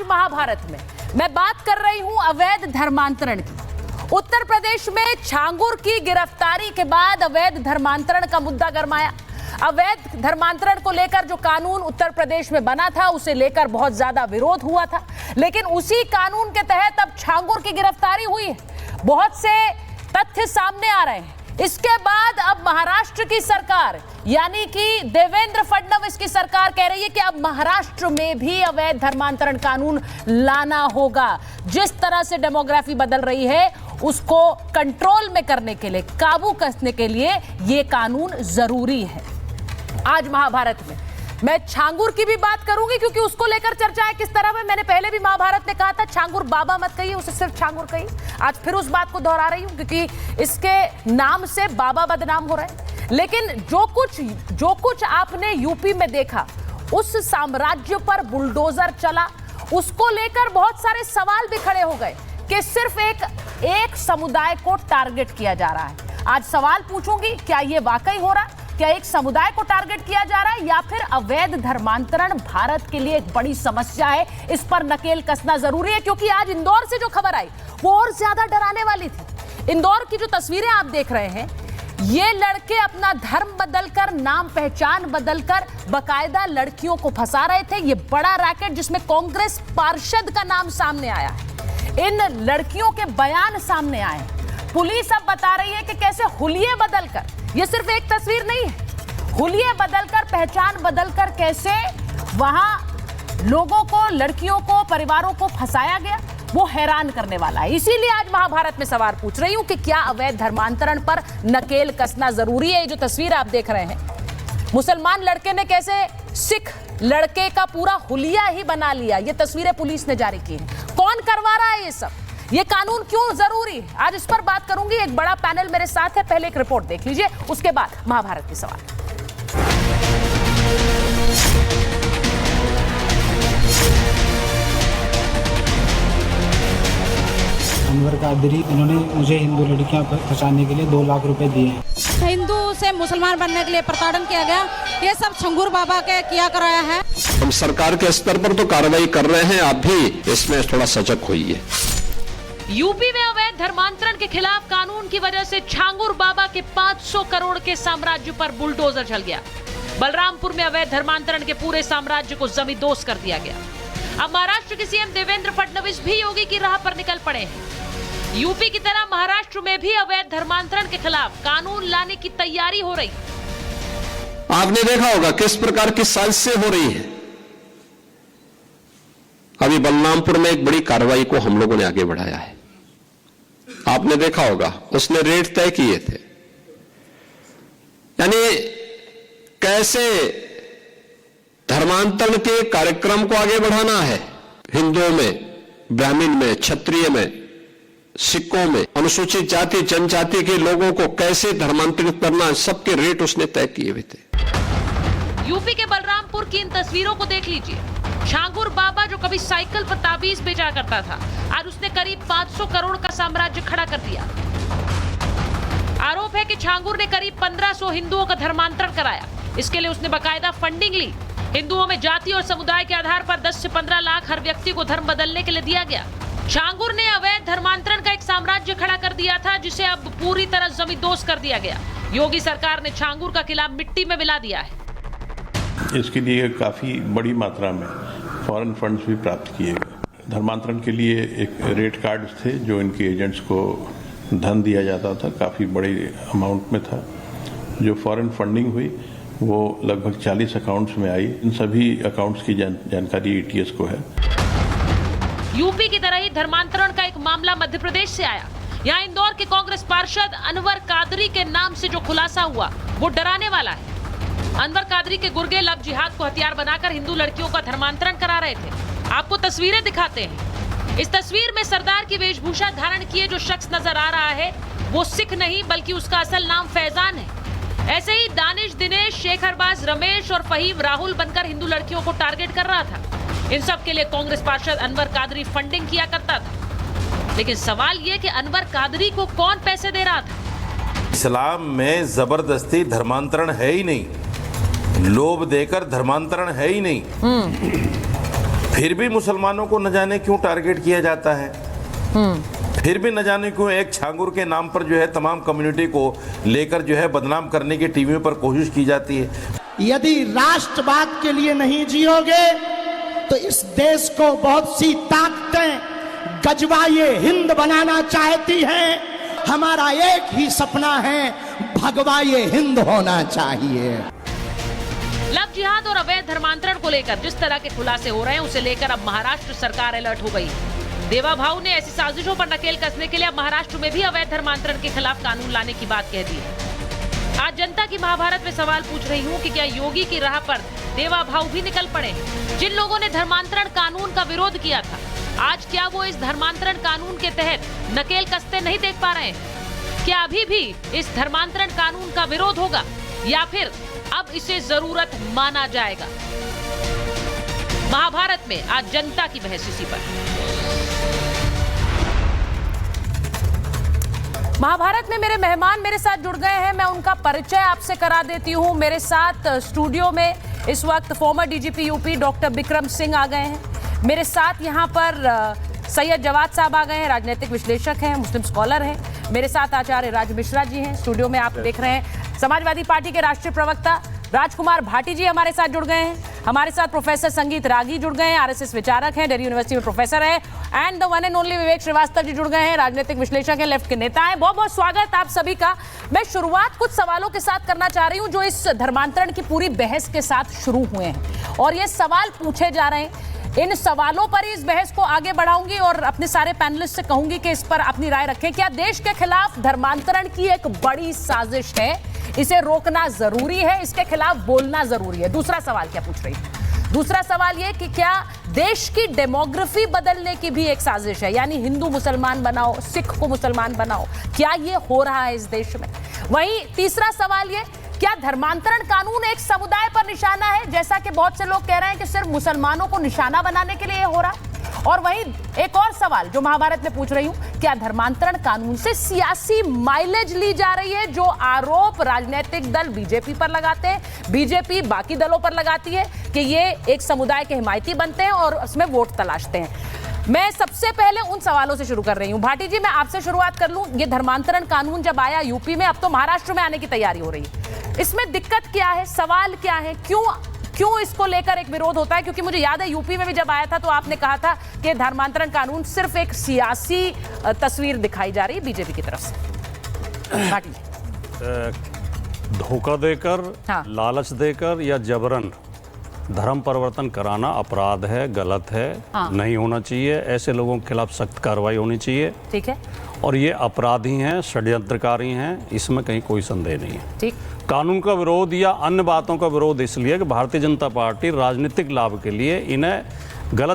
महाभारत में मैं बात कर रही हूं अवैध धर्मांतरण की। उत्तर प्रदेश में छांगुर की गिरफ्तारी के बाद अवैध धर्मांतरण का मुद्दा गरमाया। अवैध धर्मांतरण को लेकर जो कानून उत्तर प्रदेश में बना था उसे लेकर बहुत ज्यादा विरोध हुआ था, लेकिन उसी कानून के तहत अब छांगुर की गिरफ्तारी हुई है। बहुत से तथ्य सामने आ रहे हैं। इसके बाद अब महाराष्ट्र की सरकार यानी कि देवेंद्र फडणवीस की सरकार कह रही है कि अब महाराष्ट्र में भी अवैध धर्मांतरण कानून लाना होगा। जिस तरह से डेमोग्राफी बदल रही है उसको कंट्रोल में करने के लिए, काबू करने के लिए ये कानून जरूरी है। आज महाभारत में मैं छांगुर की भी बात करूंगी क्योंकि उसको लेकर चर्चा है किस तरह में। मैंने पहले भी महाभारत में कहा था छांगुर बाबा मत कहिए, उसे सिर्फ छांगुर कहिए। आज फिर उस बात को दोहरा रही हूं क्योंकि इसके नाम से बाबा बदनाम हो रहे हैं। लेकिन जो कुछ आपने यूपी में देखा, उस साम्राज्य पर बुलडोजर चला, उसको लेकर बहुत सारे सवाल भी खड़े हो गए कि सिर्फ एक समुदाय को टारगेट किया जा रहा है। आज सवाल पूछूंगी, क्या यह वाकई हो रहा है? क्या एक समुदाय को टारगेट किया जा रहा है या फिर अवैध धर्मांतरण भारत के लिए एक बड़ी समस्या है? इस पर नकेल कसना जरूरी है क्योंकि आज इंदौर से जो खबर आई वो और ज्यादा डराने वाली थी। इंदौर की जो तस्वीरें आप देख रहे हैं, ये लड़के अपना धर्म बदलकर, नाम पहचान बदलकर बाकायदा लड़कियों को फंसा रहे थे। ये बड़ा रैकेट जिसमें कांग्रेस पार्षद का नाम सामने आया है, इन लड़कियों के बयान सामने आए। पुलिस अब बता रही है कि कैसे हुलिये बदलकर, ये सिर्फ एक तस्वीर नहीं है, हुलिये बदलकर, पहचान बदलकर कैसे वहां लोगों को, लड़कियों को, परिवारों को फंसाया गया, वो हैरान करने वाला है। इसीलिए आज महाभारत में सवाल पूछ रही हूं कि क्या अवैध धर्मांतरण पर नकेल कसना जरूरी है? ये जो तस्वीर आप देख रहे हैं, मुसलमान लड़के ने कैसे सिख लड़के का पूरा हुलिया ही बना लिया, ये तस्वीरें पुलिस ने जारी की हैं। कौन करवा रहा है ये सब? ये कानून क्यों जरूरी है? आज इस पर बात करूंगी। एक बड़ा पैनल मेरे साथ है। पहले एक रिपोर्ट देख लीजिए, उसके बाद महाभारत के सवाल। अनवर कादरी, इन्होंने मुझे हिंदू लड़कियां फंसाने के लिए 2 लाख रुपए दिए हैं। हिंदू से मुसलमान बनने के लिए प्रताड़न किया गया, ये सब छंगुर बाबा के किया कराया है। हम सरकार के स्तर पर तो कार्रवाई कर रहे हैं, आप भी इसमें थोड़ा सजग होइए। यूपी में अवैध धर्मांतरण के खिलाफ कानून की वजह से छांगुर बाबा के 500 करोड़ के साम्राज्य पर बुलडोजर चल गया। बलरामपुर में अवैध धर्मांतरण के पूरे साम्राज्य को जमींदोज कर दिया गया। अब महाराष्ट्र के सीएम देवेंद्र फडणवीस भी योगी की राह पर निकल पड़े हैं। यूपी की तरह महाराष्ट्र में भी अवैध धर्मांतरण के खिलाफ कानून लाने की तैयारी हो रही। आपने देखा होगा किस प्रकार की साजिशें हो रही है। अभी बलरामपुर में एक बड़ी कार्रवाई को हम लोगों ने आगे बढ़ाया है। आपने देखा होगा, उसने रेट तय किए थे, यानी कैसे धर्मांतरण के कार्यक्रम को आगे बढ़ाना है। हिंदुओं में, ब्राह्मण में, क्षत्रिय में, सिखों में, अनुसूचित जाति जनजाति के लोगों को कैसे धर्मांतरित करना है, सबके रेट उसने तय किए हुए थे। यूपी के बलरामपुर की इन तस्वीरों को देख लीजिए। छांगुर बाबा जो कभी साइकिल पर ताबीज बेचा करता था, आज उसने करीब 500 करोड़ का साम्राज्य खड़ा कर दिया। आरोप है कि छांगुर ने करीब 1500 हिंदुओं का धर्मांतरण कराया। इसके लिए उसने बाकायदा फंडिंग ली। हिंदुओं में जाति और समुदाय के आधार पर 10 से 15 लाख हर व्यक्ति को धर्म बदलने के लिए दिया गया। छांगुर ने अवैध धर्मांतरण का एक साम्राज्य खड़ा कर दिया था जिसे अब पूरी तरह जमींदोज कर दिया गया। योगी सरकार ने छांगुर का किला मिट्टी में मिला दिया है। इसके लिए काफ़ी बड़ी मात्रा में फॉरेन फंड्स भी प्राप्त किए गए। धर्मांतरण के लिए एक रेट कार्ड थे जो इनके एजेंट्स को धन दिया जाता था, काफ़ी बड़ी अमाउंट में था। जो फॉरेन फंडिंग हुई वो लगभग 40 अकाउंट्स में आई। इन सभी अकाउंट्स की जानकारी ETS को है। यूपी की तरह ही धर्मांतरण का एक मामला मध्य प्रदेश से आया। यहाँ इंदौर के कांग्रेस पार्षद अनवर कादरी के नाम से जो खुलासा हुआ वो डराने वाला है। अनवर कादरी के गुर्गे लव जिहाद को हथियार बनाकर हिंदू लड़कियों का धर्मांतरण करा रहे थे। आपको तस्वीरें दिखाते हैं। इस तस्वीर में सरदार की वेशभूषा धारण किए जो शख्स नजर आ रहा है वो सिख नहीं बल्कि उसका असल नाम फैजान है। ऐसे ही दानिश, दिनेश, शेख अरबाज, रमेश और फहीम राहुल बनकर हिंदू लड़कियों को टारगेट कर रहा था। इन सब के लिए कांग्रेस पार्षद अनवर कादरी फंडिंग किया करता था। लेकिन सवाल ये कि अनवर कादरी को कौन पैसे दे रहा था? इस्लाम में जबरदस्ती धर्मांतरण है ही नहीं, लोभ देकर धर्मांतरण है ही नहीं। फिर भी मुसलमानों को न जाने क्यों टारगेट किया जाता है, फिर भी न जाने क्यों एक छांगुर के नाम पर जो है तमाम कम्युनिटी को लेकर जो है बदनाम करने की टीवी पर कोशिश की जाती है। यदि राष्ट्रवाद के लिए नहीं जियोगे तो इस देश को बहुत सी ताकतें गजवाए हिंद बनाना चाहती हैं। हमारा एक ही सपना है, भगवाए हिंद होना चाहिए। लव जिहाद और अवैध धर्मांतरण को लेकर जिस तरह के खुलासे हो रहे हैं उसे लेकर अब महाराष्ट्र सरकार अलर्ट हो गई। देवा भाऊ ने ऐसी साजिशों पर नकेल कसने के लिए अब महाराष्ट्र में भी अवैध धर्मांतरण के खिलाफ कानून लाने की बात कह दी है। आज जनता की महाभारत में सवाल पूछ रही हूँ कि क्या योगी की राह पर देवा भाऊ भी निकल पड़े? जिन लोगों ने धर्मांतरण कानून का विरोध किया था, आज क्या वो इस धर्मांतरण कानून के तहत नकेल कसते नहीं देख पा रहे हैं? क्या अभी भी इस धर्मांतरण कानून का विरोध होगा या फिर अब इसे जरूरत माना जाएगा? महाभारत में आज जनता की बहस इसी पर। महाभारत में मेरे मेहमान मेरे साथ जुड़ गए हैं, मैं उनका परिचय आपसे करा देती हूं। मेरे साथ स्टूडियो में इस वक्त former DGP UP doctor Bikram Singh आ गए हैं। मेरे साथ यहां पर सैयद जवाद साहब आ गए हैं, राजनीतिक विश्लेषक हैं, मुस्लिम स्कॉलर हैं। मेरे साथ आचार्य राज मिश्रा जी हैं। स्टूडियो में आप देख रहे हैं समाजवादी पार्टी के राष्ट्रीय प्रवक्ता राजकुमार भाटी जी हमारे साथ जुड़ गए हैं। हमारे साथ प्रोफेसर संगीत रागी जुड़ गए हैं, आरएसएस विचारक हैं, दिल्ली यूनिवर्सिटी में प्रोफेसर है। And the one and only Vivek Shrivastava ji जुड़ गए हैं, राजनीतिक विश्लेषक हैं, लेफ्ट के नेता हैं। बहुत बहुत स्वागत आप सभी का। मैं शुरुआत कुछ सवालों के साथ करना चाह रही हूं जो इस धर्मांतरण की पूरी बहस के साथ शुरू हुए हैं और ये सवाल पूछे जा रहे हैं। इन सवालों पर ही इस बहस को आगे बढ़ाऊंगी और अपने सारे पैनलिस्ट से कहूंगी कि इस पर अपनी राय रखें। क्या देश के खिलाफ धर्मांतरण की एक बड़ी साजिश है? इसे रोकना जरूरी है, इसके खिलाफ बोलना जरूरी है। दूसरा सवाल क्या पूछ रही है? दूसरा सवाल यह कि क्या देश की डेमोग्राफी बदलने की भी एक साजिश है, यानी हिंदू मुसलमान बनाओ, सिख को मुसलमान बनाओ, क्या ये हो रहा है इस देश में? वहीं तीसरा सवाल ये, क्या धर्मांतरण कानून एक समुदाय पर निशाना है, जैसा कि बहुत से लोग कह रहे हैं कि सिर्फ मुसलमानों को निशाना बनाने के लिए ये हो रहा है? और वहीं एक और सवाल जो महाभारत में पूछ रही हूं, क्या धर्मांतरण कानून से सियासी माइलेज ली जा रही है, जो आरोप राजनीतिक दल बीजेपी पर लगाते हैं, बीजेपी बाकी दलों पर लगाती है कि ये एक समुदाय के हिमायती बनते हैं और उसमें वोट तलाशते हैं। मैं सबसे पहले उन सवालों से शुरू कर रही हूं। भाटी जी, मैं आपसे शुरुआत कर लूं। ये धर्मांतरण कानून जब आया यूपी में, अब तो महाराष्ट्र में आने की तैयारी हो रही है, इसमें दिक्कत क्या है, सवाल क्या है, क्यों इसको लेकर एक विरोध होता है? क्योंकि मुझे याद है यूपी में भी जब आया था तो आपने कहा था कि धर्मांतरण कानून सिर्फ एक सियासी तस्वीर दिखाई जा रही है बीजेपी की तरफ से। भाटी जी, धोखा देकर, लालच देकर या जबरन धर्म परिवर्तन कराना अपराध है, गलत है, नहीं होना चाहिए। ऐसे लोगों के खिलाफ सख्त कार्रवाई होनी चाहिए। ठीक है। और ये अपराधी हैं, षड्यंत्रकारी हैं, इसमें कहीं कोई संदेह नहीं है। ठीक। कानून का विरोध या अन्य बातों का विरोध इसलिए कि भारतीय जनता पार्टी राजनीतिक लाभ के लिए इन्हें गलत